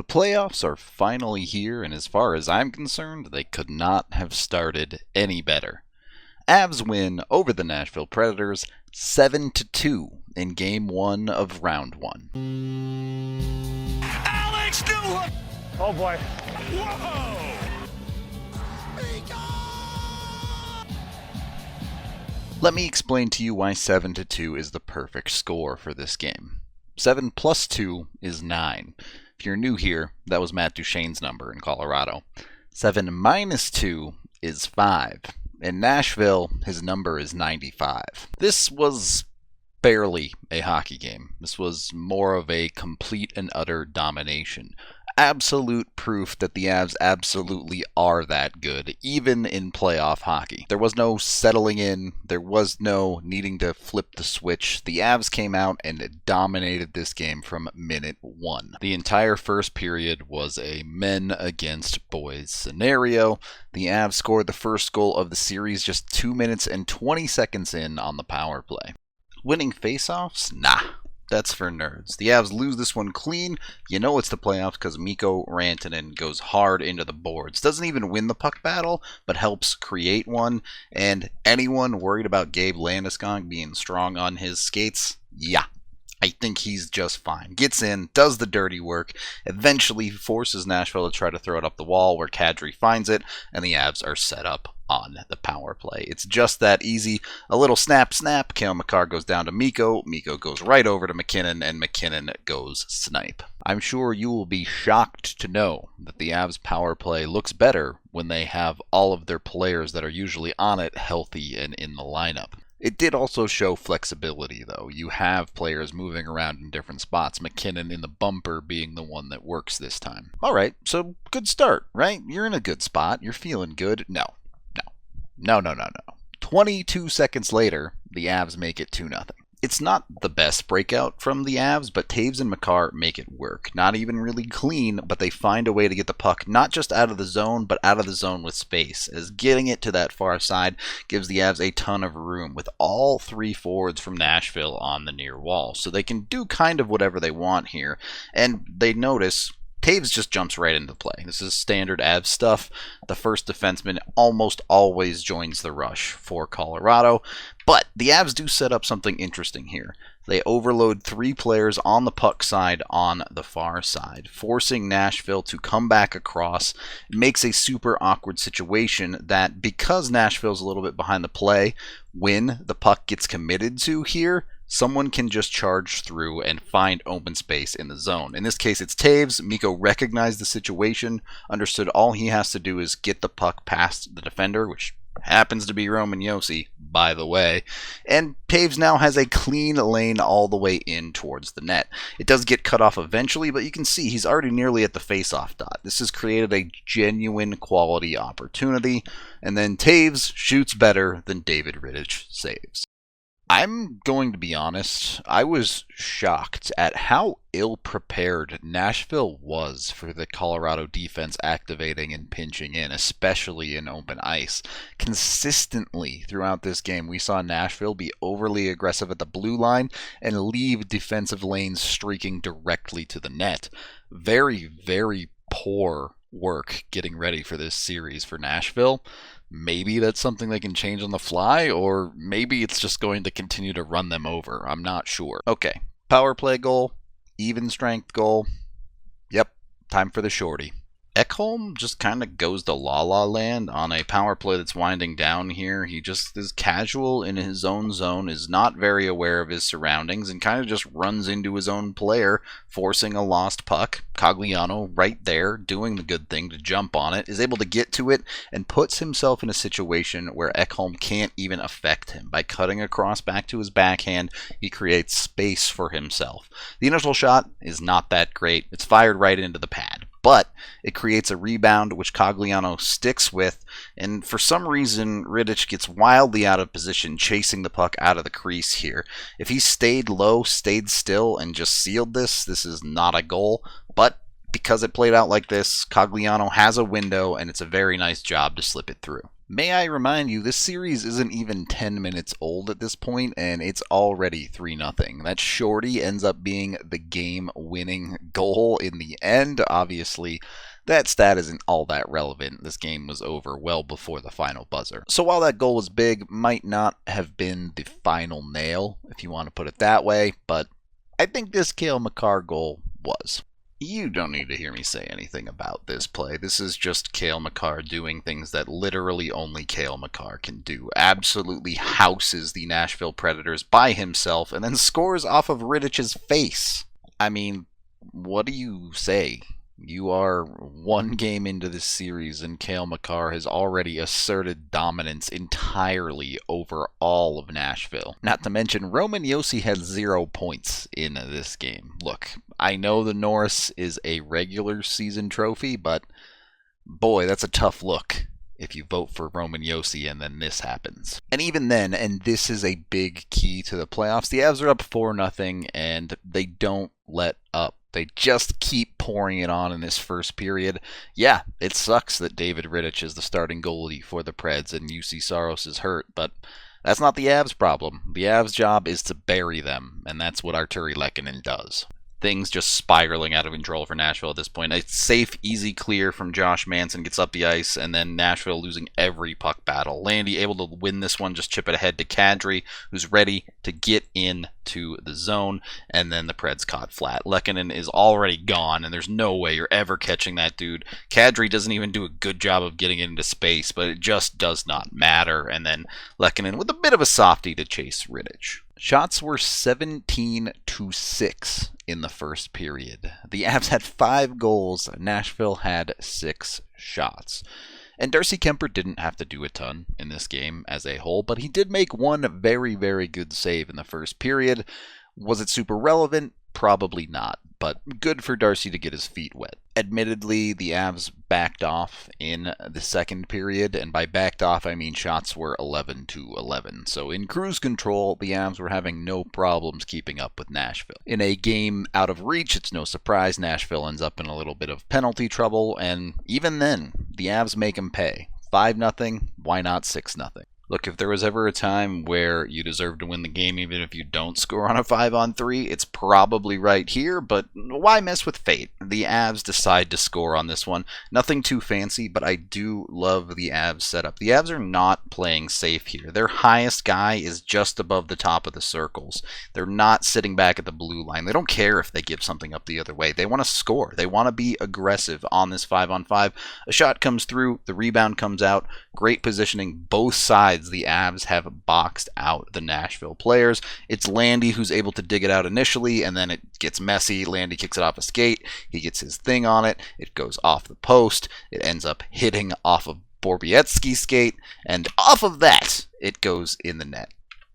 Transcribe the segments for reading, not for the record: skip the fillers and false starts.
The playoffs are finally here, and as far as I'm concerned, they could not have started any better. Avs win over the Nashville Predators 7-2 in Game 1 of Round 1. Alex Newhook! Oh boy. Whoa! Let me explain to you why 7-2 is the perfect score for this game. 7 plus 2 is 9. If you're new here, that was Matt Duchene's number in Colorado. 7 minus 2 is 5. In Nashville, his number is 95. This was barely a hockey game. This was more of a complete and utter domination. Absolute proof that the Avs absolutely are that good, even in playoff hockey. There was no settling in. There was no needing to flip the switch. The Avs came out and dominated this game from minute 1. The entire first period was a men against boys scenario. The Avs scored the first goal of the series just 2 minutes and 20 seconds in on the power play. Winning faceoffs? Nah. That's for nerds. The Avs lose this one clean. You know it's the playoffs because Mikko Rantanen goes hard into the boards. Doesn't even win the puck battle, but helps create one. And anyone worried about Gabe Landeskog being strong on his skates? Yeah. I think he's just fine. Gets in, does the dirty work, eventually forces Nashville to try to throw it up the wall where Kadri finds it, and the Avs are set up on the power play. It's just that easy. A little snap, Cale Makar goes down to Mikko. Mikko goes right over to McKinnon, and McKinnon goes snipe. I'm sure you will be shocked to know that the Avs power play looks better when they have all of their players that are usually on it healthy and in the lineup. It did also show flexibility, though. You have players moving around in different spots, McKinnon in the bumper being the one that works this time. All right, so good start, right? You're in a good spot. You're feeling good. No. 22 seconds later, the Avs make it 2-0. It's not the best breakout from the Avs, but Taves and Makar make it work. Not even really clean, but they find a way to get the puck not just out of the zone, but out of the zone with space, as getting it to that far side gives the Avs a ton of room, with all 3 forwards from Nashville on the near wall. So they can do kind of whatever they want here, and they notice Taves just jumps right into play. This is standard Avs stuff. The first defenseman almost always joins the rush for Colorado, but the Avs do set up something interesting here. They overload 3 players on the puck side on the far side, forcing Nashville to come back across. It makes a super awkward situation that, because Nashville's a little bit behind the play, when the puck gets committed to here, someone can just charge through and find open space in the zone. In this case, it's Taves. Mikko recognized the situation, understood all he has to do is get the puck past the defender, which happens to be Roman Josi, by the way. And Taves now has a clean lane all the way in towards the net. It does get cut off eventually, but you can see he's already nearly at the face-off dot. This has created a genuine quality opportunity, and then Taves shoots better than David Rittich saves. I'm going to be honest, I was shocked at how ill-prepared Nashville was for the Colorado defense activating and pinching in, especially in open ice. Consistently throughout this game, we saw Nashville be overly aggressive at the blue line and leave defensive lanes streaking directly to the net. Very, very poor work getting ready for this series for Nashville. Maybe that's something they can change on the fly, or maybe it's just going to continue to run them over. I'm not sure. Okay, power play goal, even strength goal. Yep, time for the shorty. Ekholm just kind of goes to la-la land on a power play that's winding down here. He just is casual in his own zone, is not very aware of his surroundings, and kind of just runs into his own player, forcing a lost puck. Cogliano, right there, doing the good thing to jump on it, is able to get to it, and puts himself in a situation where Ekholm can't even affect him. By cutting across back to his backhand, he creates space for himself. The initial shot is not that great. It's fired right into the pad. But it creates a rebound, which Cogliano sticks with, and for some reason, Rittich gets wildly out of position, chasing the puck out of the crease here. If he stayed low, stayed still, and just sealed this is not a goal, but because it played out like this, Cogliano has a window, and it's a very nice job to slip it through. May I remind you, this series isn't even 10 minutes old at this point, and it's already 3-0. That shorty ends up being the game-winning goal in the end. Obviously, that stat isn't all that relevant. This game was over well before the final buzzer. So while that goal was big, might not have been the final nail, if you want to put it that way, but I think this Cale Makar goal was. You don't need to hear me say anything about this play. This is just Cale Makar doing things that literally only Cale Makar can do. Absolutely houses the Nashville Predators by himself and then scores off of Riddich's face. I mean, what do you say? You are one game into this series and Cale Makar has already asserted dominance entirely over all of Nashville. Not to mention, Roman Josi had 0 points in this game. Look, I know the Norris is a regular season trophy, but boy, that's a tough look if you vote for Roman Josi and then this happens. And even then, and this is a big key to the playoffs, the Avs are up 4-0 and they don't let up. They just keep pouring it on in this first period. Yeah, it sucks that David Rittich is the starting goalie for the Preds and UC Saros is hurt, but that's not the Avs' problem. The Avs' job is to bury them, and that's what Arturi Lehkonen does. Things just spiraling out of control for Nashville at this point. A safe, easy clear from Josh Manson gets up the ice, and then Nashville losing every puck battle. Landy able to win this one, just chip it ahead to Kadri, who's ready to get into the zone, and then the Preds caught flat. Lehkonen is already gone, and there's no way you're ever catching that dude. Kadri doesn't even do a good job of getting into space, but it just does not matter, and then Lehkonen with a bit of a softie to chase Rittich. Shots were 17-6 in the first period. The Avs had 5 goals. Nashville had 6 shots. And Darcy Kuemper didn't have to do a ton in this game as a whole, but he did make one very, very good save in the first period. Was it super relevant? Probably not, but good for Darcy to get his feet wet. Admittedly, the Avs backed off in the second period, and by backed off, I mean shots were 11-11. So in cruise control, the Avs were having no problems keeping up with Nashville. In a game out of reach, it's no surprise Nashville ends up in a little bit of penalty trouble, and even then, the Avs make them pay. 5-0, why not 6-0? Look, if there was ever a time where you deserve to win the game even if you don't score on a 5-on-3, it's probably right here, but why mess with fate? The Avs decide to score on this one. Nothing too fancy, but I do love the Avs setup. The Avs are not playing safe here. Their highest guy is just above the top of the circles. They're not sitting back at the blue line. They don't care if they give something up the other way. They want to score. They want to be aggressive on this 5-on-5. A shot comes through, the rebound comes out. Great positioning, both sides. The Avs have boxed out the Nashville players. It's Landy who's able to dig it out initially, and then it gets messy. Landy kicks it off a skate. He gets his thing on it. It goes off the post. It ends up hitting off of Borbietsky's skate, and off of that, it goes in the net.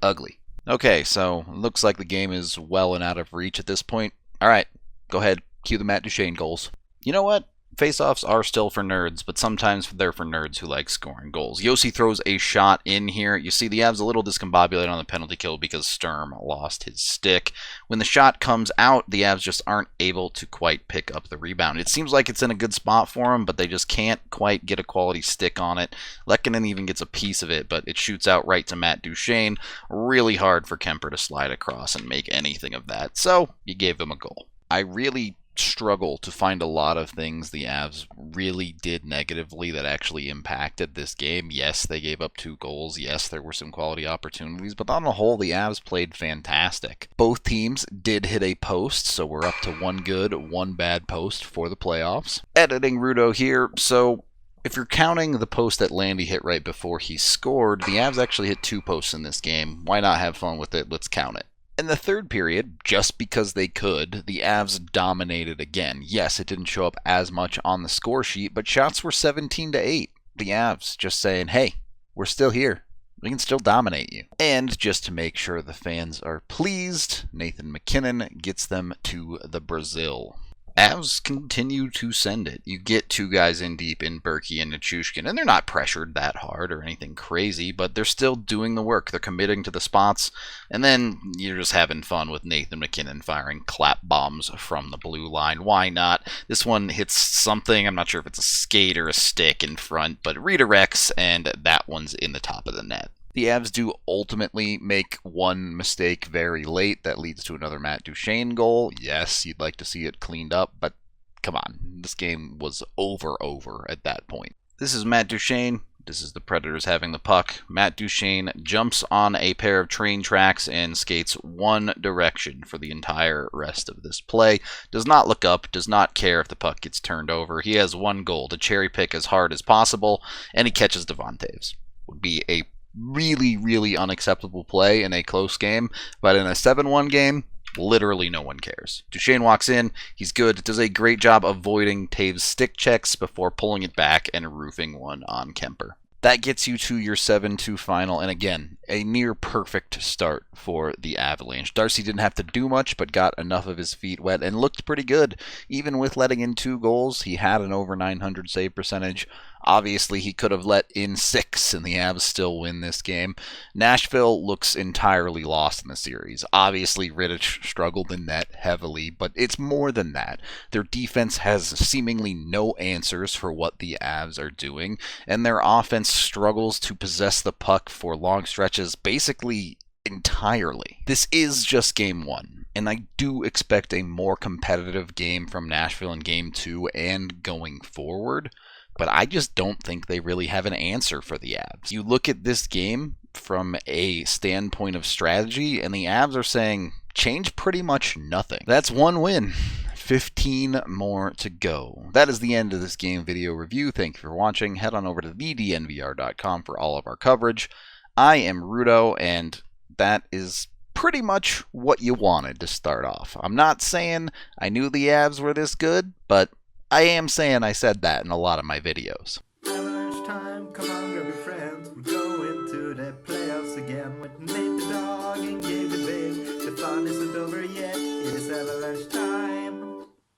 Ugly. Okay, so looks like the game is well and out of reach at this point. All right, go ahead. Cue the Matt Duchene goals. You know what? Faceoffs are still for nerds, but sometimes they're for nerds who like scoring goals. Josi throws a shot in here. You see the Avs a little discombobulated on the penalty kill because Sturm lost his stick. When the shot comes out, the Avs just aren't able to quite pick up the rebound. It seems like it's in a good spot for them, but they just can't quite get a quality stick on it. Lehkonen even gets a piece of it, but it shoots out right to Matt Duchene. Really hard for Kuemper to slide across and make anything of that, so you gave them a goal. I really struggle to find a lot of things the Avs really did negatively that actually impacted this game. Yes, they gave up 2 goals. Yes, there were some quality opportunities, but on the whole, the Avs played fantastic. Both teams did hit a post, so we're up to 1 good, 1 bad post for the playoffs. Editing Rudo here, so if you're counting the post that Landy hit right before he scored, the Avs actually hit 2 posts in this game. Why not have fun with it? Let's count it. In the third period, just because they could, the Avs dominated again. Yes, it didn't show up as much on the score sheet, but shots were 17-8. The Avs just saying, hey, we're still here. We can still dominate you. And just to make sure the fans are pleased, Nathan MacKinnon gets them to the Brazil. Avs continue to send it. You get two guys in deep in Berkey and Nichushkin, and they're not pressured that hard or anything crazy, but they're still doing the work. They're committing to the spots, and then you're just having fun with Nathan MacKinnon firing clap bombs from the blue line. Why not? This one hits something, I'm not sure if it's a skate or a stick in front, but redirects, and that one's in the top of the net. The Avs do ultimately make one mistake very late that leads to another Matt Duchene goal. Yes, you'd like to see it cleaned up, but come on, this game was over at that point. This is Matt Duchene. This is the Predators having the puck. Matt Duchene jumps on a pair of train tracks and skates one direction for the entire rest of this play. Does not look up, does not care if the puck gets turned over. He has one goal to cherry pick as hard as possible, and he catches Devon Toews. Would be a really unacceptable play in a close game, but in a 7-1 game, literally no one cares. Duchene walks in, he's good, does a great job avoiding Taves' stick checks before pulling it back and roofing one on Kemper. That gets you to your 7-2 final, and again, a near perfect start for the Avalanche. Darcy didn't have to do much, but got enough of his feet wet and looked pretty good. Even with letting in 2 goals, he had an over 900 save percentage. Obviously, he could have let in 6, and the Avs still win this game. Nashville looks entirely lost in the series. Obviously, Rittich struggled in net heavily, but it's more than that. Their defense has seemingly no answers for what the Avs are doing, and their offense struggles to possess the puck for long stretches, basically entirely. This is just game 1, and I do expect a more competitive game from Nashville in game 2 and going forward. But I just don't think they really have an answer for the Avs. You look at this game from a standpoint of strategy, and the Avs are saying, change pretty much nothing. That's 1 win. 15 more to go. That is the end of this game video review. Thank you for watching. Head on over to thednvr.com for all of our coverage. I am Rudo, and that is pretty much what you wanted to start off. I'm not saying I knew the Avs were this good, but I am saying I said that in a lot of my videos. Avalanche time, come on.